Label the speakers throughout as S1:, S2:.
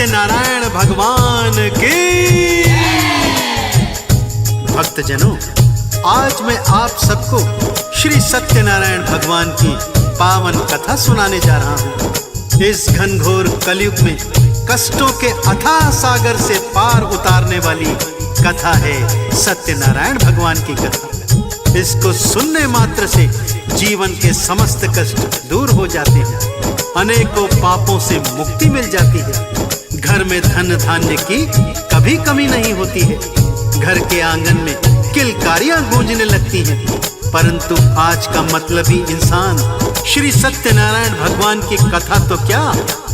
S1: सत्यनारायण भगवान की। भक्तजनों, आज मैं आप सबको श्री सत्यनारायण भगवान की पावन कथा सुनाने जा रहा हूँ। इस घनघोर कलयुग में कष्टों के अथाह सागर से पार उतारने वाली कथा है सत्यनारायण भगवान की कथा। इसको सुनने मात्र से जीवन के समस्त कष्ट दूर हो जाते हैं, अनेकों पापों से मुक्ति मिल जाती है। घर में धन धान्य की कभी कमी नहीं होती है। घर के आंगन में किलकारियां गूंजने लगती हैं। परंतु आज का मतलबी इंसान श्री सत्यनारायण भगवान की कथा तो क्या,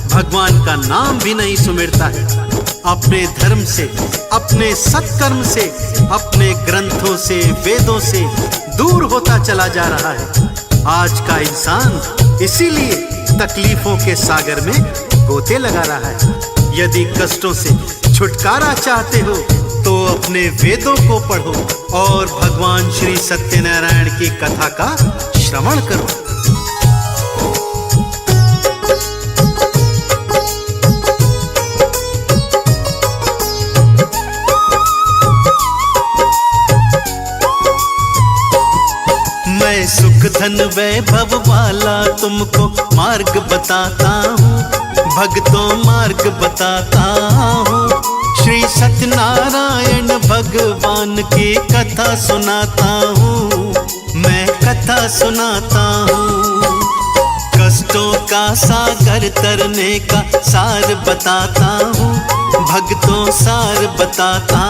S1: भगवान का नाम भी नहीं सुमिरता है। अपने धर्म से, अपने सत्कर्म से, अपने ग्रंथों से, वेदों से दूर होता चला जा रहा है। आज का इंसान इसीलिए तकलीफों के सागर में गोते लगा रहा है। यदि कष्टों से छुटकारा चाहते हो तो अपने वेदों को पढ़ो और भगवान श्री सत्यनारायण की कथा का श्रवण करो। मैं सुख धन वैभव वाला तुमको मार्ग बताता हूँ, भक्तों मार्ग बताता हूँ। श्री सत्यनारायण भगवान की कथा सुनाता हूँ, मैं कथा सुनाता हूँ। कष्टों का सागर तरने का सार बताता हूँ, भक्तों सार बताता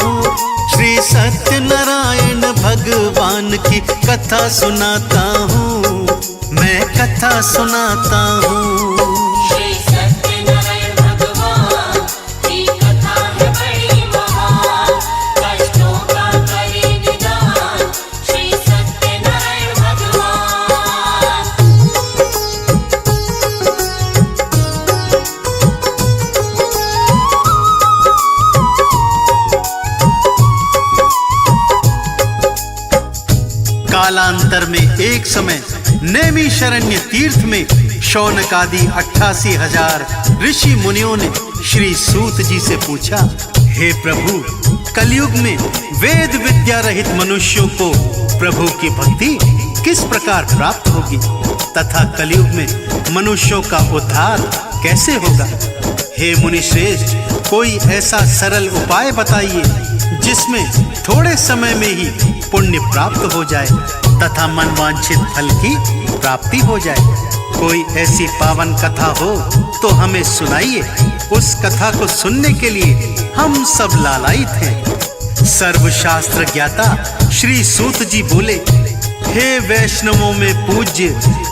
S1: हूँ। श्री सत्यनारायण भगवान की कथा सुनाता हूँ, मैं कथा सुनाता हूँ।
S2: श्री सत्यनारायण भगवान की कथा है बड़ी महान, कष्टों का करे निदान श्री सत्यनारायण भगवान।
S1: कालांतर में एक समय नैमिषारण्य तीर्थ में शौनक आदि 88,000 ऋषि मुनियों ने श्री सूत जी से पूछा, हे प्रभु, कलयुग में वेद विद्या रहित मनुष्यों को प्रभु की भक्ति किस प्रकार प्राप्त होगी तथा कलयुग में मनुष्यों का उद्धार कैसे होगा। हे मुनिश्रेष्ठ, कोई ऐसा सरल उपाय बताइए जिसमें थोड़े समय में ही पुण्य प्राप्त हो जाए तथा मनवांछित फल की प्राप्ति हो जाए। कोई ऐसी पावन कथा हो तो हमें सुनाइए। उस कथा को सुनने के लिए हम सब लालायित हैं। सर्वशास्त्र ज्ञाता श्री सूत जी बोले, हे वैष्णवों में पूज्य,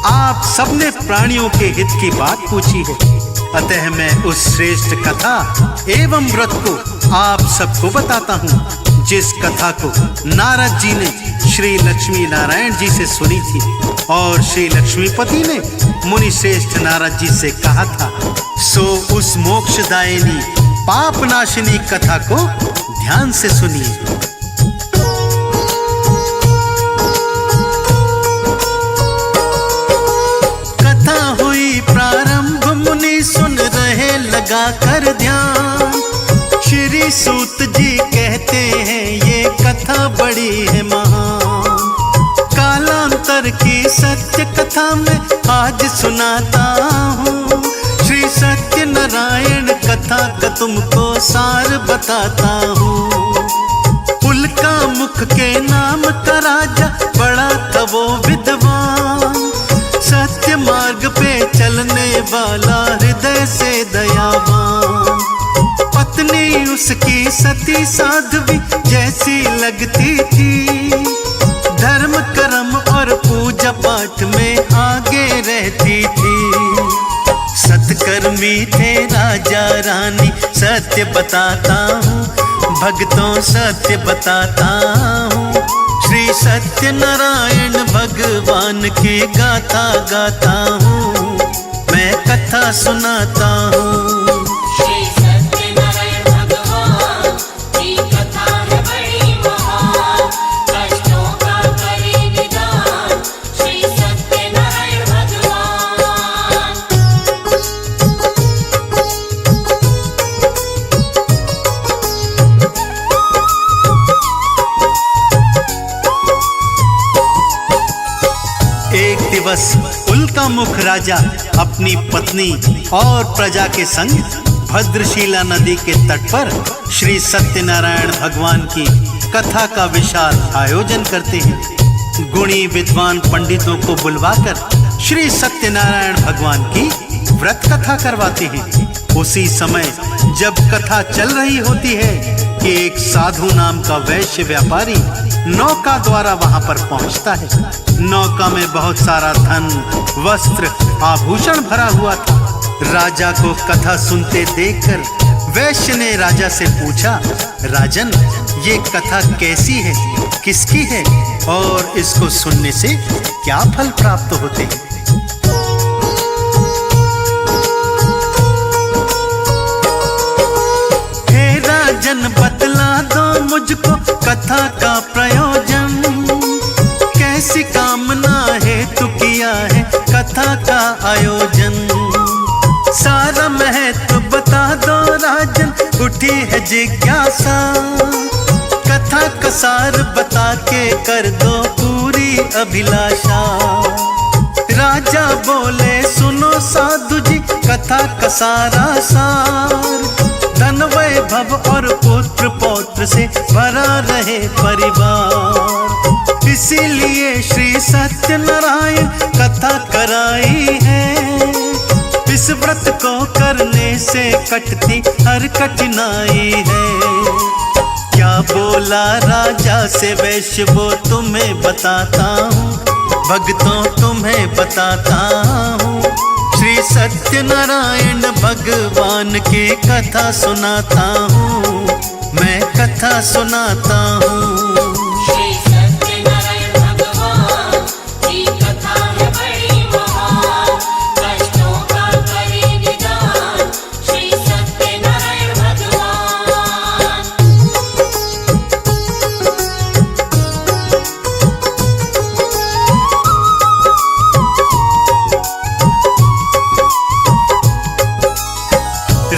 S1: आप सबने प्राणियों के हित की बात पूछी है, अतः मैं उस श्रेष्ठ कथा एवं व्रत को आप सबको बताता हूँ, जिस कथा को नारद जी ने श्री लक्ष्मी नारायण जी से सुनी थी और श्री लक्ष्मीपति ने मुनि श्रेष्ठ नारद जी से कहा था। सो उस मोक्षदायिनी पापनाशिनी कथा को ध्यान से सुनिए। कथा हुई प्रारंभ, मुनि सुन रहे लगा कर ध्यान। श्री सूत जी कहते हैं ये कथा बड़ी है महान। कालांतर की सत्य कथा में आज सुनाता हूँ। श्री सत्यनारायण कथा का तुमको सार बताता हूँ। उल्का मुख के नाम का राजा बड़ा था वो विद्वान, सत्य मार्ग पे चलने वाला हृदय से दयावान। पत्नी उसकी सती साध्वी जैसी लगती थी, धर्म कर्म और पूजा पाठ में आगे रहती थी। सत्कर्मी थे राजा रानी, सत्य बताता हूँ, भक्तों सत्य बताता हूँ। श्री सत्यनारायण भगवान की गाथा गाता हूँ, मैं कथा सुनाता हूँ।
S2: श्री सत्यनारायण भगवान की कथा है बड़ी महान, कष्टों का करे निदान श्री सत्यनारायण भगवान।
S1: क्रोधामुख राजा अपनी पत्नी और प्रजा के संग भद्रशिला नदी के तट पर श्री सत्यनारायण भगवान की कथा का विशाल आयोजन करते हैं। गुणी विद्वान पंडितों को बुलवाकर श्री सत्यनारायण भगवान की व्रत कथा करवाते हैं। उसी समय जब कथा चल रही होती है कि एक साधु नाम का वैश्य व्यापारी नौका द्वारा वहां पर पहुंचता है। नौका में बहुत सारा धन, वस्त्र, आभूषण भरा हुआ था। राजा को कथा सुनते देखकर वैश्य ने राजा से पूछा, राजन, ये कथा कैसी है, किसकी है और इसको सुनने से क्या फल प्राप्त होते हैं? हे राजन, बतला दो मुझको कथा का प्रयोजन, कैसी कामना हेतु किया है कथा का आयोजन। सारा महत्व बता दो राजन, उठी है जिज्ञासा, कथा का सार बता के कर दो पूरी अभिलाषा। राजा बोले, सुनो साधु जी, कथा का सारा सार, धन वैभव और पुत्र पौत्र से भरा रहे परिवार। इसीलिए श्री सत्यनारायण कथा कराई है, इस व्रत को करने से कटती हर कठिनाई है। क्या बोला राजा से वैश्य वो तुम्हें बताता हूँ, भक्तों तुम्हें बताता हूँ। श्री सत्यनारायण भगवान की कथा सुनाता हूँ, मैं कथा सुनाता हूँ।
S2: श्री सत्यनारायण भगवान की कथा है बड़ी महान, कष्टों का करे निदान श्री सत्यनारायण भगवान।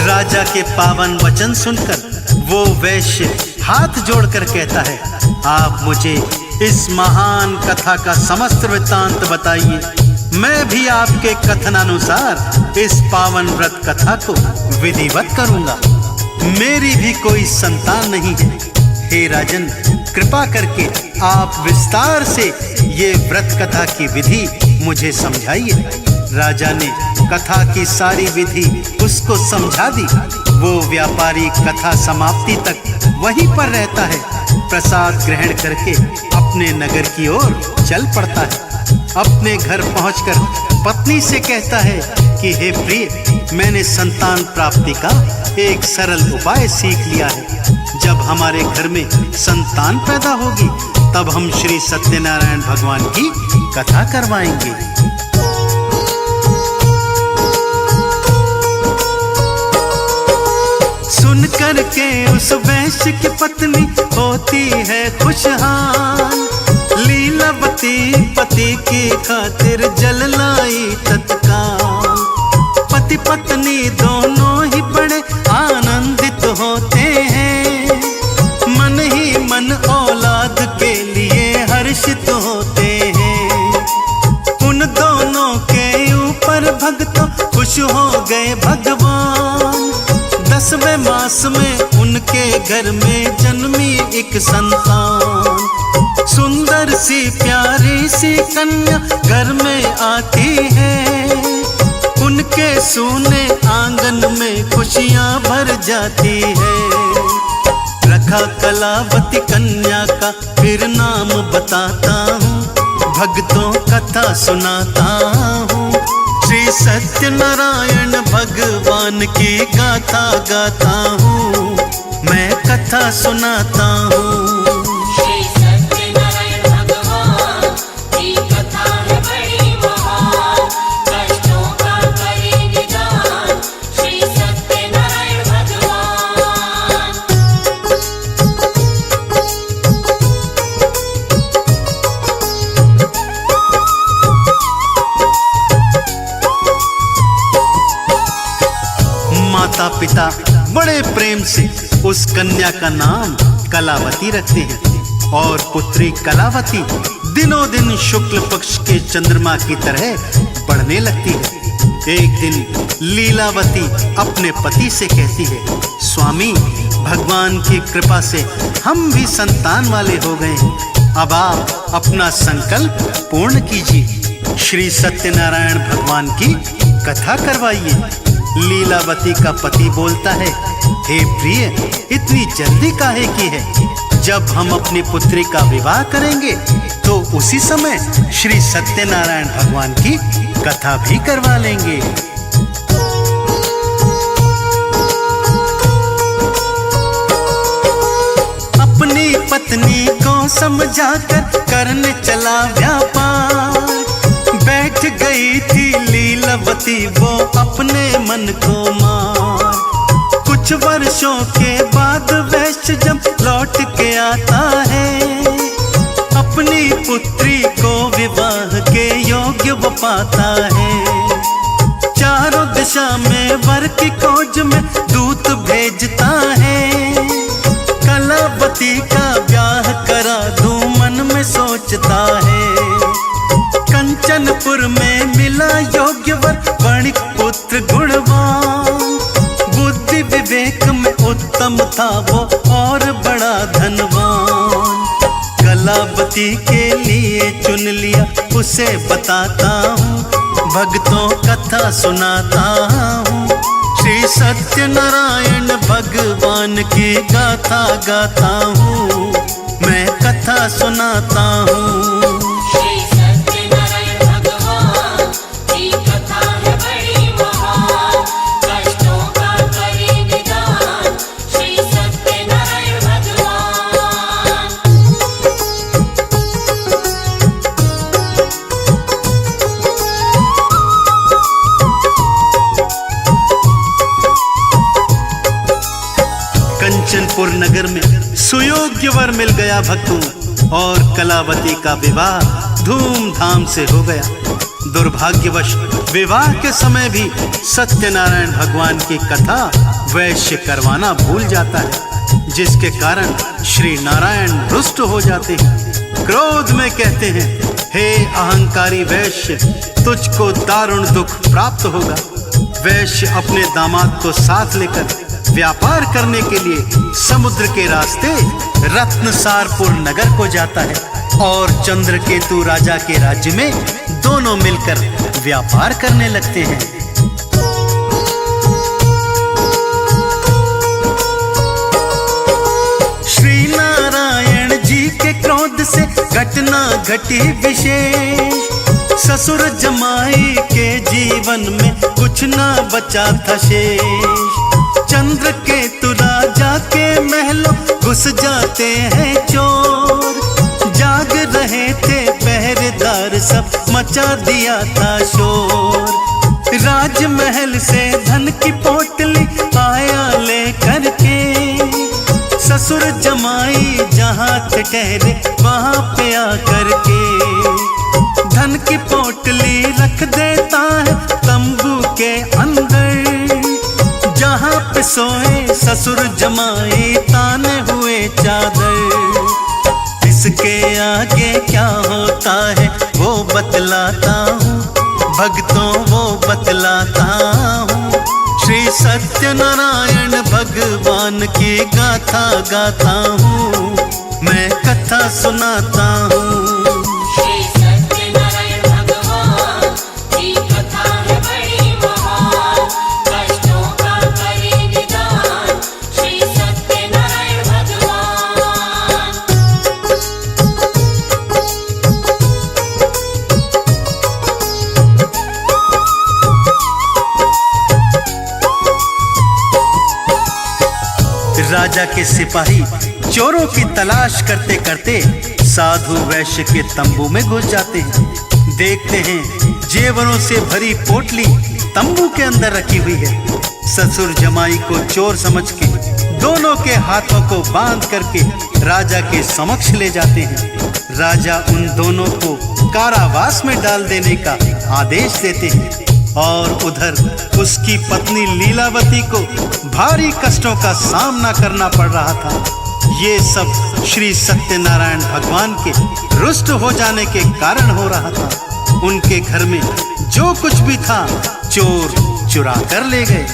S1: राजा के पावन वचन सुनकर वो वैश्य हाथ जोड़कर कहता है, आप मुझे इस महान कथा का समस्त वृत्तांत बताइए, मैं भी आपके कथनानुसार इस पावन व्रत कथा को विधिवत करूंगा। मेरी भी कोई संतान नहीं है। हे राजन, कृपा करके आप विस्तार से ये व्रत कथा की विधि मुझे समझाइए। राजा ने कथा की सारी विधि उसको समझा दी। वो व्यापारी कथा समाप्ति तक वहीं पर रहता है। प्रसाद ग्रहण करके अपने नगर की ओर चल पड़ता है। अपने घर पहुंचकर पत्नी से कहता है कि हे प्रिय, मैंने संतान प्राप्ति का एक सरल उपाय सीख लिया है। जब हमारे घर में संतान पैदा होगी तब हम श्री सत्यनारायण भगवान की कथा करवाएंगे। सुन करके उस वैश्य की पत्नी होती है खुशहाल, लीलावती पति की खातिर जल लाई तत्काल। पति पत्नी दोनों ही बड़े आनंदित होते हैं, मन ही मन औलाद के लिए हर्षित होते हैं। उन दोनों के ऊपर भक्तों खुश हो गए भगवान। 10वें मास में उनके घर में जन्मी एक संतान। सुंदर सी प्यारी सी कन्या घर में आती है, उनके सूने आंगन में खुशियां भर जाती है। रखा कलावती कन्या का फिर नाम बताता हूँ, भक्तों कथा सुनाता हूँ। श्री सत्यनारायण भगवान की गाथा गाता हूँ, मैं कथा सुनाता हूँ।
S2: श्री सत्यनारायण भगवान की कथा है बड़ी महान, कष्टों का करे निदान श्री सत्यनारायण भगवान।
S1: माता पिता बड़े प्रेम से उस कन्या का नाम कलावती रखते हैं और पुत्री कलावती दिनों दिन शुक्ल पक्ष के चंद्रमा की तरह बढ़ने लगती है। एक दिन लीलावती अपने पति से कहती है, स्वामी, भगवान की कृपा से हम भी संतान वाले हो गए हैं। अब आप अपना संकल्प पूर्ण कीजिए। श्री सत्यनारायण भगवान की कथा करवाइए। लीलावती का पति बोलता है, हे प्रिय, इतनी जल्दी काहे की है? जब हम अपनी पुत्री का विवाह करेंगे तो उसी समय श्री सत्यनारायण भगवान की कथा भी करवा लेंगे। अपनी पत्नी को समझाकर करने चला व्यापार। बैठ गई थी लीलावती वो अपने मन को मार। कुछ वर्षों के बाद वैश्य जब लौट के आता है, अपनी पुत्री को विवाह के योग्य वो पाता है। चारों दिशा में वर की खोज में दूत भेजता है। कलावती का ब्याह करा दूं मन में सोचता है। कंचनपुर में मिला योग्य वर, वणिक पुत्र गुणवान। बुद्धि विवेक में उत्तम था वो और बड़ा धनवान। कलावती के लिए चुन लिया उसे बताता हूँ, भक्तों कथा सुनाता हूँ। श्री सत्यनारायण भगवान की गाथा गाता हूँ, मैं कथा सुनाता हूँ।
S2: श्री सत्यनारायण भगवान की कथा है बड़ी महान। कष्टों का करे निदान श्री सत्यनारायण भगवान।
S1: कंचनपुर नगर में सुयोग्य वर मिल गया भक्तों, और कलावती का विवाह धूमधाम से हो गया। दुर्भाग्यवश विवाह के समय भी सत्यनारायण भगवान की कथा वैश्य करवाना भूल जाता है, जिसके कारण श्री नारायण रुष्ट हो जाते हैं। क्रोध में कहते हैं, हे अहंकारी वैश्य, तुझको दारुण दुख प्राप्त होगा। वैश्य अपने दामाद को साथ लेकर व्यापार करने के लिए समुद्र के रास्ते रत्नसारपुर नगर को जाता है, और चंद्रकेतु राजा के राज्य में दोनों मिलकर व्यापार करने लगते हैं। श्री नारायण जी के क्रोध से घटना घटी विशेष। ससुर जमाई के जीवन में कुछ ना बचा था शेष। चंद्रकेतु राजा के महलों घुस जाते हैं चोर। जाग रहे थे पहरेदार, सब मचा दिया था शोर। राजमहल से धन की पोटली आया ले करके। ससुर जमाई जहाँ थे ठहरे वहाँ पे आकर के। धन की पोटली रख देता है तंबू के अंदर। जहाँ पे सोए ससुर जमाई ताने हुए चादर। इसके आगे क्या होता है वो बतलाता हूँ, भक्तों वो बतलाता हूँ। श्री सत्यनारायण भगवान की गाथा गाता हूँ, मैं कथा सुनाता हूँ।
S2: श्री सत्यनारायण भगवान की कथा है बड़ी महान। कष्टों का करे निदान श्री सत्यनारायण भगवान।
S1: राजा के सिपाही चोरों की तलाश करते करते साधु वैश्य के तंबू में घुस जाते हैं। देखते हैं जेवरों से भरी पोटली तंबू के अंदर रखी हुई है। ससुर जमाई को चोर समझ के दोनों के हाथों को बांध करके राजा के समक्ष ले जाते हैं। राजा उन दोनों को कारावास में डाल देने का आदेश देते हैं, और उधर उसकी पत्नी लीलावती को भारी कष्टों का सामना करना पड़ रहा था। ये सब श्री सत्यनारायण भगवान के रुष्ट हो जाने के कारण हो रहा था। उनके घर में जो कुछ भी था चोर चुरा कर ले गए।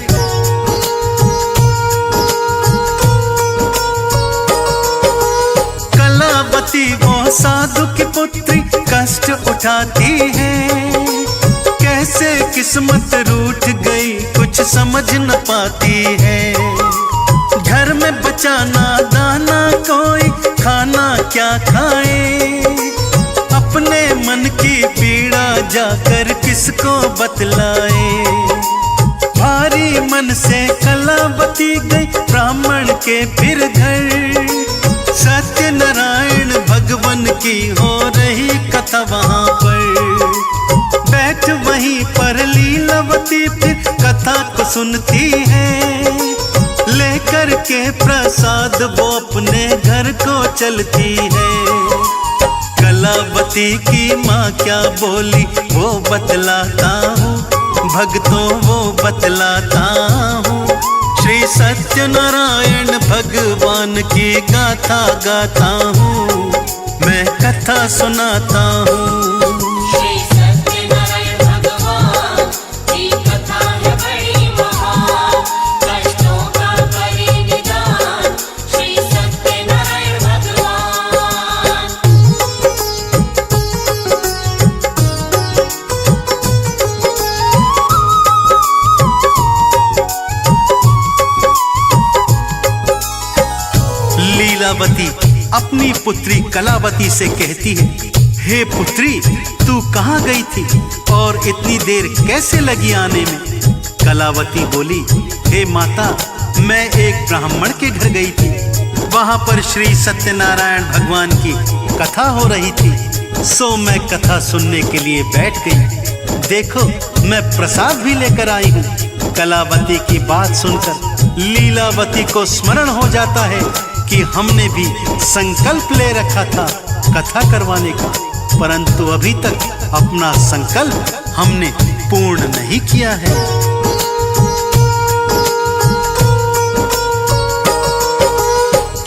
S1: कलावती वो साधु की पुत्री कष्ट उठाती है, कैसे किस्मत रूठ गई कुछ समझ न पाती है। घर में बचाना दाना कोई खाना क्या खाए, अपने मन की पीड़ा जाकर किसको बतलाए। भारी मन से कलावती गई ब्राह्मण के फिर घर, सत्यनारायण भगवान की हो रही कथा वहां पर। बैठ वहीं पर लीलावती फिर कथा को सुनती है, लेकर के प्रसाद वो अपने घर को चलती है। कलावती की माँ क्या बोली वो बतलाता हूँ, भक्तों वो बतलाता हूँ। श्री सत्यनारायण भगवान की गाथा गाता हूँ, मैं कथा सुनाता हूँ।
S2: श्री सत्यनारायण भगवान की कथा है बड़ी महान, कष्टों का करे निदान श्री सत्यनारायण भगवान।
S1: लीलावती अपनी पुत्री कलावती से कहती है, हे पुत्री तू कहाँ गई थी और इतनी देर कैसे लगी आने में। कलावती बोली, हे माता मैं एक ब्राह्मण के घर गई थी, वहां पर श्री सत्यनारायण भगवान की कथा हो रही थी, सो मैं कथा सुनने के लिए बैठ गई। देखो मैं प्रसाद भी लेकर आई हूँ। कलावती की बात सुनकर लीलावती को स्मरण हो जाता है कि हमने भी संकल्प ले रखा था कथा करवाने का, परंतु अभी तक अपना संकल्प हमने पूर्ण नहीं किया है।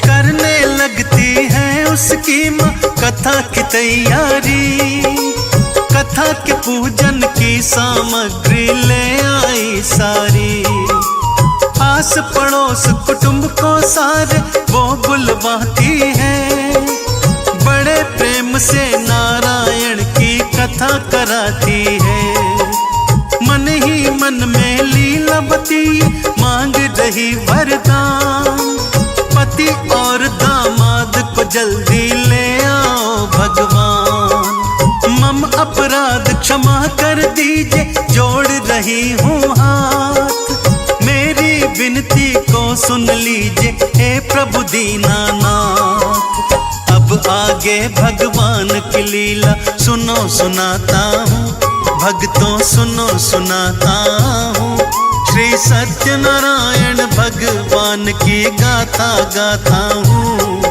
S1: करने लगती है उसकी माँ कथा की तैयारी, कथा के पूजन की सामग्री ले आई सारी। आस पड़ोस कुटुंब को सारे वो बुलवाती है, बड़े प्रेम से नारायण की कथा कराती है। मन ही मन में लीलावती मांग रही वरदान, पति और दामाद को जल्दी ले आओ भगवान। मम अपराध क्षमा कर दीजिए जोड़ रही हूँ हाथ, मेरी विनती को सुन लीजिए हे प्रभु दीनानाथ। अब आगे भगवान की लीला सुनो सुनाता हूँ, भक्तों सुनो सुनाता हूँ। श्री सत्यनारायण भगवान की गाथा गाता हूँ,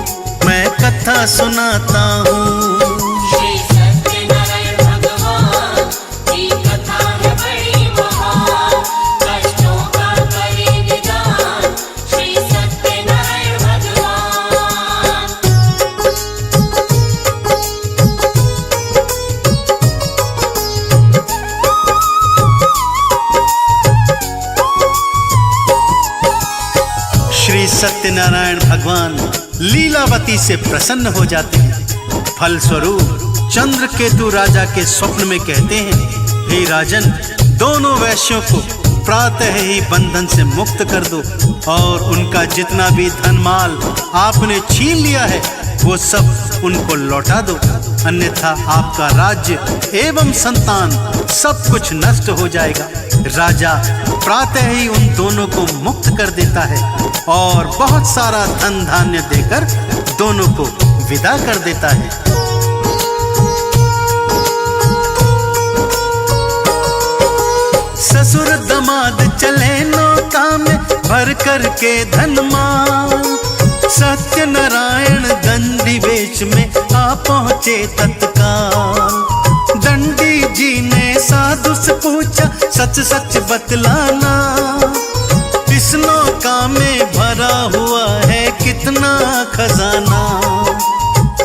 S1: मैं कथा सुनाता हूँ।
S2: श्री सत्यनारायण भगवान की कथा है बड़ी महान, कष्टों का करे निदान श्री सत्यनारायण भगवान।
S1: श्री सत्यनारायण भगवान लीलावती से प्रसन्न हो जाते हैं। फलस्वरूप चंद्रकेतु राजा के स्वप्न में कहते हैं, हे राजन दोनों वैश्यों को प्रातः ही बंधन से मुक्त कर दो और उनका जितना भी धन माल आपने छीन लिया है वो सब उनको लौटा दो, अन्यथा आपका राज्य एवं संतान सब कुछ नष्ट हो जाएगा। राजा प्रातः ही उन दोनों को मुक्त कर देता है और बहुत सारा धन धान्य देकर दोनों को विदा कर देता है। ससुर दमाद चले नौका में भर करके धन माल, सत्यनारायण दंडी वेश में आ पहुँचे तत्काल। दंडी जी ने साधु से पूछा सच सच बतलाना, इस नौका में भरा हुआ है कितना खजाना।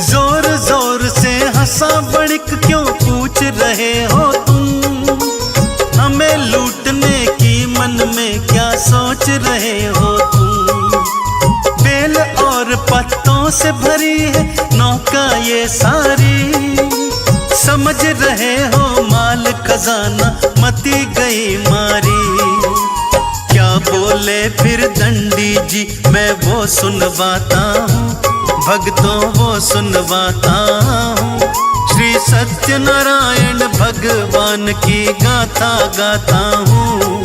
S1: जोर जोर से हंसा बणिक, क्यों पूछ रहे हो तुम? हमें लूटने की मन में क्या सोच रहे हो तुम? बेल और पत्तों से भरी है नौका ये सारी, समझ रहे हो माल खजाना मती गई मारी। क्या बोले फिर दंडी जी, मैं वो सुनवाता हूँ, भक्तों वो सुनवाता हूँ। श्री सत्यनारायण भगवान की गाथा गाता हूँ,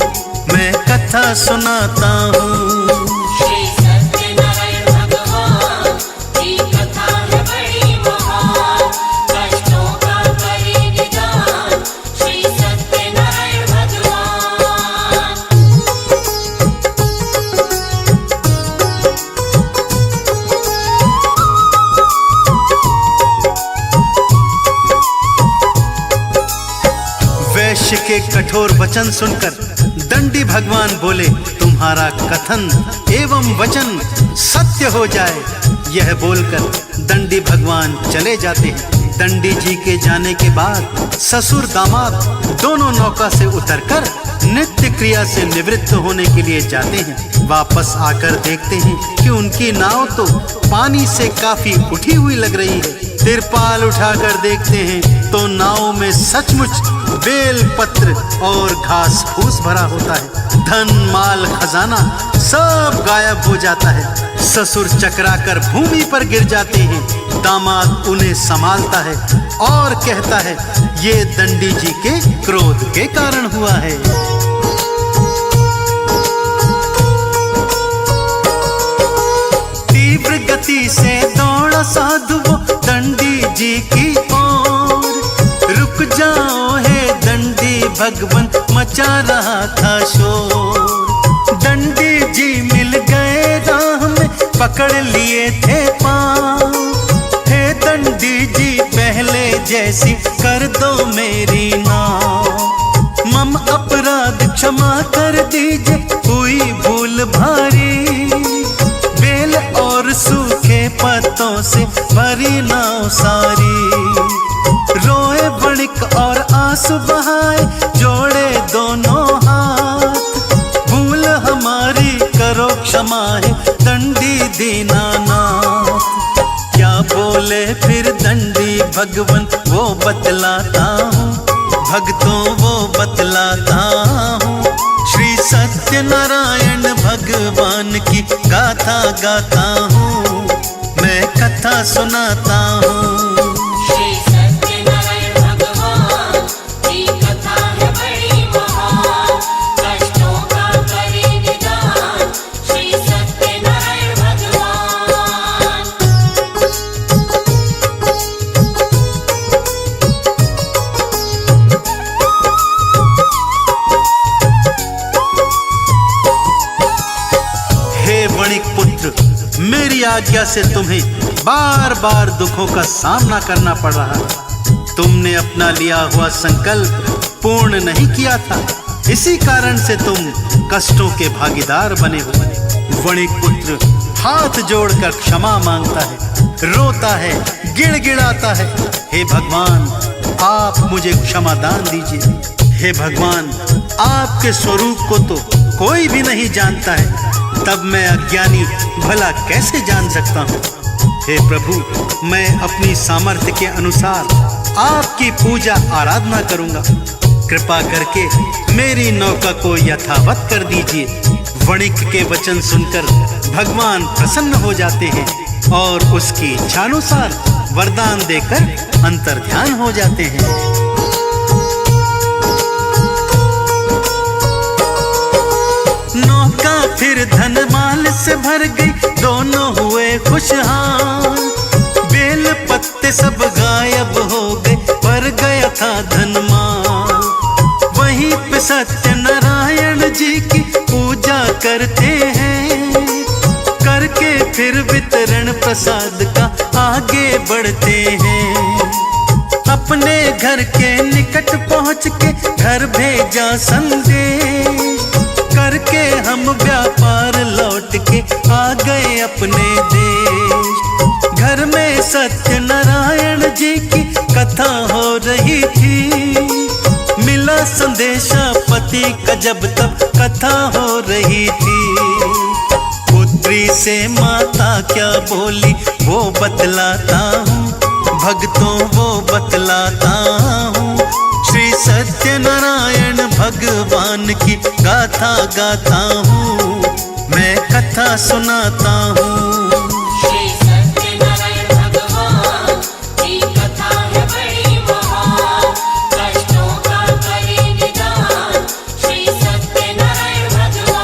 S1: मैं कथा सुनाता हूँ।
S2: श्री सत्यनारायण भगवान की कथा है बड़ी महान, कष्टों का करे निदान श्री सत्यनारायण भगवान।
S1: वैश्य के कठोर वचन सुनकर दंडी भगवान बोले, तुम्हारा कथन एवं वचन सत्य हो जाए। यह बोलकर दंडी भगवान चले जाते हैं। दंडी जी के जाने के बाद ससुर दामाद दोनों नौका से उतरकर नित्य क्रिया से निवृत्त होने के लिए जाते हैं। वापस आकर देखते हैं कि उनकी नाव तो पानी से काफी उठी हुई लग रही है। तिरपाल उठाकर देखते हैं तो नाव में सचमुच बेल पत्र और घास फूस भरा होता है। धन माल खजाना सब गायब हो जाता है। ससुर चकराकर भूमि पर गिर जाते हैं। दामाद उन्हें संभालता है और कहता है, ये दंडी जी के क्रोध के कारण हुआ है। तीव्र गति से दौड़ा साधु वो दंडी जी की ओर। रुक जाओ हे दंडी भगवन, मचा रहा था शोर। दंडी जी मिल गए राह में, पकड़ लिए थे पाँव। हे दंडी जी पहले जैसी कर दो मेरी नाव। मम अपराध क्षमा कर दीजिए, हुई भूल भारी। बेल और सूखे पत्तों से भरी नाव सारी। रोए वणिक और आंसू बहाए, जोड़े दोनों हाथ। भूल हमारी करो क्षमा है दंडी दीनानाथ। क्या बोले फिर दंडी भगवन, वो बतलाता हूँ, भक्तों वो बतलाता हूँ। श्री सत्यनारायण भगवान की गाथा गाता हूँ, मैं कथा सुनाता हूँ।
S2: श्री सत्यनारायण भगवान की कथा है बड़ी महान, कष्टों का करे निदान श्री सत्यनारायण भगवान।
S1: हे वणिक पुत्र, मेरी आज्ञा से तुम्हें बार बार दुखों का सामना करना पड़ रहा है। तुमने अपना लिया हुआ संकल्प पूर्ण नहीं किया था, इसी कारण से तुम कष्टों के भागीदार बने हो। वणिक पुत्र हाथ जोड़कर क्षमा मांगता है, रोता है, गिड़गिड़ाता है। हे भगवान, आप मुझे क्षमा दान दीजिए। हे भगवान, आपके स्वरूप को तो कोई भी नहीं जानता है, तब मैं अज्ञानी भला कैसे जान सकता हूँ। हे प्रभु, मैं अपनी सामर्थ्य के अनुसार आपकी पूजा आराधना करूंगा। कृपा करके मेरी नौका को यथावत कर दीजिए। वणिक के वचन सुनकर भगवान प्रसन्न हो जाते हैं और उसकी इच्छानुसार वरदान देकर अंतर्ध्यान हो जाते हैं। नौका फिर धन माल से भर गई, दोनों हुए खुशहाल। बेल पत्ते सब गायब हो गए, पर गया था धन माल। वहीं पे सत्यनारायण जी की पूजा करते हैं, करके फिर वितरण प्रसाद का आगे बढ़ते हैं। अपने घर के निकट पहुँच के घर भेजा संदेश, करके हम व्यापार लौट के के आ गए अपने देश। घर में सत्यनारायण जी की कथा हो रही थी, मिला संदेशा पति का जब तब कथा हो रही थी। पुत्री से माता क्या बोली वो बतलाता हूँ, भक्तों वो बतलाता हूँ। श्री सत्यनारायण भगवान की गाथा गाता हूँ, मैं कथा सुनाता हूँ।
S2: श्री सत्यनारायण भगवान की कथा है बड़ी महान, कष्टों का करे निदान श्री सत्यनारायण भगवान।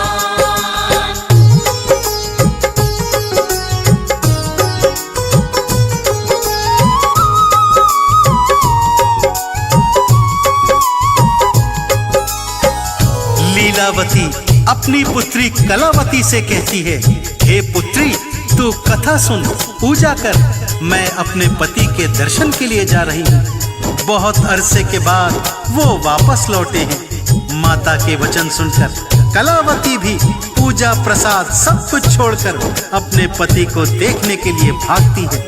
S1: लीलावती अपनी पुत्री कलावती से कहती है, हे पुत्री तू कथा सुन, पूजा कर, मैं अपने पति के दर्शन के लिए जा रही हूँ। बहुत अरसे के बाद वो वापस लौटे हैं। माता के वचन सुनकर कलावती भी पूजा प्रसाद सब कुछ छोड़कर अपने पति को देखने के लिए भागती है।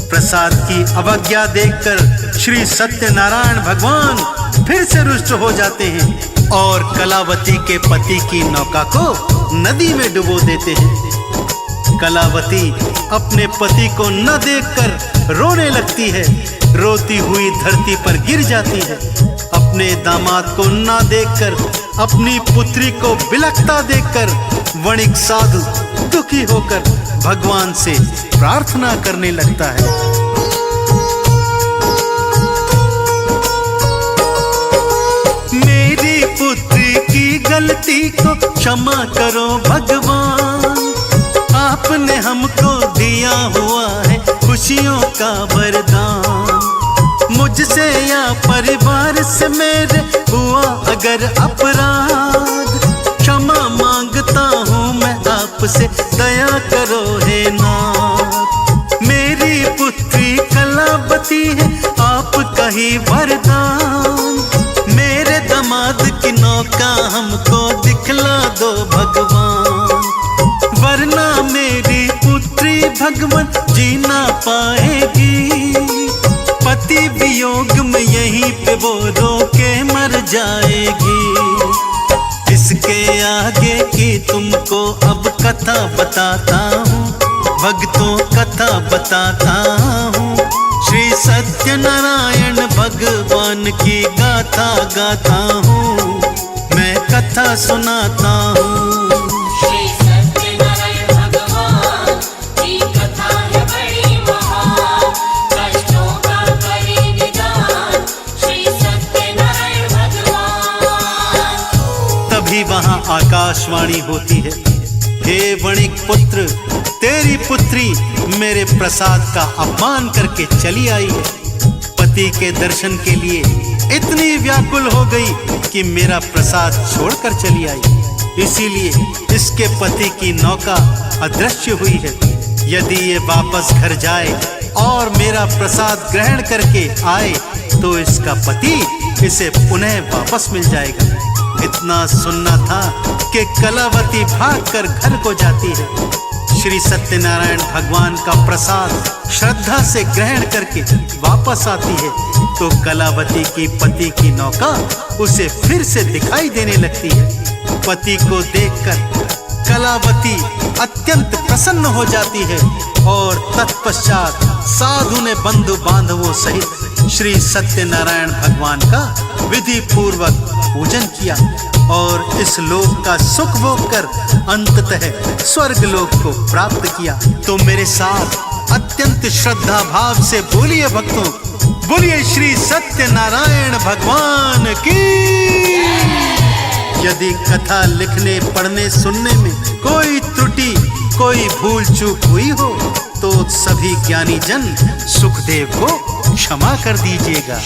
S1: प्रसाद की अवज्ञा देखकर श्री सत्यनारायण भगवान फिर से रुष्ट हो जाते हैं और कलावती के पति की नौका को नदी में डुबो देते हैं। कलावती अपने पति को न देखकर रोने लगती है, रोती हुई धरती पर गिर जाती है। अपने दामाद को न देखकर, अपनी पुत्री को बिलखता देखकर वणिक साधु दुखी होकर भगवान से प्रार्थना करने लगता है। मेरी पुत्री की गलती को क्षमा करो भगवान, आपने हमको दिया हुआ है खुशियों का वरदान। मुझसे या परिवार से मेरे हुआ अगर अपराध, क्षमा मांगता हूँ मैं आपसे, दया करो हे नाथ। मेरी पुत्री कलावती है आपका ही वरदान, मेरे दामाद की नौका हमको दिखला दो भगवान, वरना मेरी पुत्री भगवान जी ना पाएगी। पति वियोग में यहीं पे वो रो के मर जाएगी। इसके आगे की तुमको अब कथा बताता हूँ, भक्तों कथा बताता हूँ। श्री सत्यनारायण भगवान की गाथा गाता हूँ, मैं कथा सुनाता हूँ।
S2: श्री सत्यनारायण भगवान की कथा है बड़ी महान, कष्टों का करे निदान श्री सत्यनारायण भगवान।
S1: तभी वहां आकाशवाणी होती है, हे वणिक पुत्र, तेरी पुत्री मेरे प्रसाद का अपमान करके चली आई है। पति के दर्शन के लिए इतनी व्याकुल हो गई कि मेरा प्रसाद छोड़कर चली आई। इसीलिए इसके पति की नौका अदृश्य हुई है। यदि ये वापस घर जाए और मेरा प्रसाद ग्रहण करके आए तो इसका पति इसे पुनः वापस मिल जाएगा। इतना सुनना था कि कलावती भागकर घर को जाती है। श्री सत्यनारायण भगवान का प्रसाद श्रद्धा से ग्रहण करके वापस आती है तो कलावती की पति की नौका उसे फिर से दिखाई देने लगती है। पति को देखकर कलावती अत्यंत प्रसन्न हो जाती है और तत्पश्चात साधु ने बंधु बांधवों सहित श्री सत्यनारायण भगवान का विधि पूर्वक पूजन किया और इस लोक का सुख भोग कर अंततः स्वर्ग लोक को प्राप्त किया। तो मेरे साथ अत्यंत श्रद्धा भाव से बोलिए भक्तों, बोलिए श्री सत्यनारायण भगवान की। यदि कथा लिखने पढ़ने सुनने में कोई त्रुटि कोई भूल चूक हुई हो तो सभी ज्ञानी जन सुखदेव को क्षमा कर दीजिएगा।